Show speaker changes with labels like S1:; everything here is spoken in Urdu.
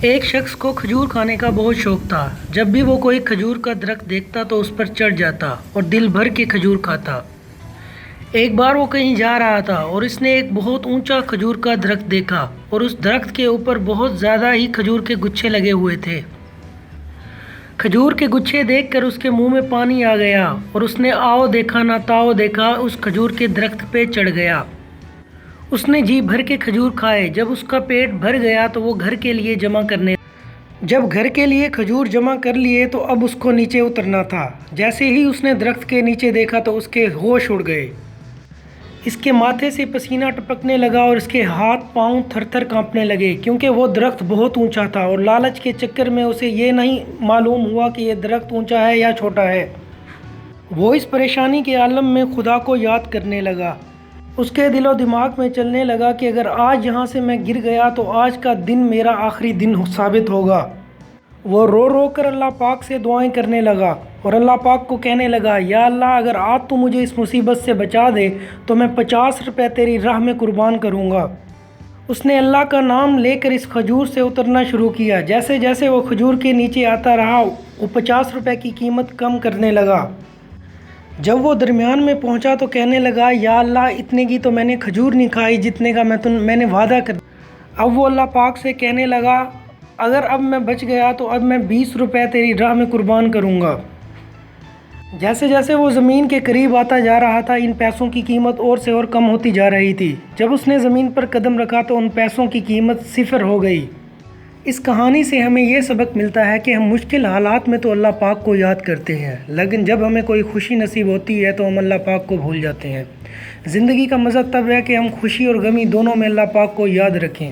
S1: ایک شخص کو کھجور کھانے کا بہت شوق تھا۔ جب بھی وہ کوئی کھجور کا درخت دیکھتا تو اس پر چڑھ جاتا اور دل بھر کے کھجور کھاتا۔ ایک بار وہ کہیں جا رہا تھا اور اس نے ایک بہت اونچا کھجور کا درخت دیکھا اور اس درخت کے اوپر بہت زیادہ ہی کھجور کے گچھے لگے ہوئے تھے۔ کھجور کے گچھے دیکھ کر اس کے منہ میں پانی آ گیا اور اس نے آؤ دیکھا نہ تاؤ دیکھا، اس کھجور کے درخت پہ چڑھ گیا۔ اس نے جی بھر کے کھجور کھائے۔ جب اس کا پیٹ بھر گیا تو وہ گھر کے لیے جمع کرنے جب گھر کے لیے کھجور جمع کر لیے تو اب اس کو نیچے اترنا تھا۔ جیسے ہی اس نے درخت کے نیچے دیکھا تو اس کے ہوش اڑ گئے۔ اس کے ماتھے سے پسینہ ٹپکنے لگا اور اس کے ہاتھ پاؤں تھر تھر کانپنے لگے، کیونکہ وہ درخت بہت اونچا تھا اور لالچ کے چکر میں اسے یہ نہیں معلوم ہوا کہ یہ درخت اونچا ہے یا چھوٹا ہے۔ وہ اس پریشانی کے عالم میں خدا کو یاد کرنے لگا۔ اس کے دل و دماغ میں چلنے لگا کہ اگر آج یہاں سے میں گر گیا تو آج کا دن میرا آخری دن ثابت ہوگا۔ وہ رو رو کر اللہ پاک سے دعائیں کرنے لگا اور اللہ پاک کو کہنے لگا، یا اللہ اگر آج تو مجھے اس مصیبت سے بچا دے تو میں 50 روپے تیری راہ میں قربان کروں گا۔ اس نے اللہ کا نام لے کر اس کھجور سے اترنا شروع کیا۔ جیسے جیسے وہ کھجور کے نیچے آتا رہا وہ 50 روپے کی قیمت کم کرنے لگا۔ جب وہ درمیان میں پہنچا تو کہنے لگا، یا اللہ اتنے کی تو میں نے کھجور نہیں کھائی جتنے کا میں نے وعدہ کر دیا۔ اب وہ اللہ پاک سے کہنے لگا، اگر اب میں بچ گیا تو اب میں 20 روپے تیری راہ میں قربان کروں گا۔ جیسے جیسے وہ زمین کے قریب آتا جا رہا تھا ان پیسوں کی قیمت اور سے اور کم ہوتی جا رہی تھی۔ جب اس نے زمین پر قدم رکھا تو ان پیسوں کی قیمت 0 ہو گئی۔ اس کہانی سے ہمیں یہ سبق ملتا ہے کہ ہم مشکل حالات میں تو اللہ پاک کو یاد کرتے ہیں، لیکن جب ہمیں کوئی خوشی نصیب ہوتی ہے تو ہم اللہ پاک کو بھول جاتے ہیں۔ زندگی کا مزہ تب ہے کہ ہم خوشی اور غمی دونوں میں اللہ پاک کو یاد رکھیں۔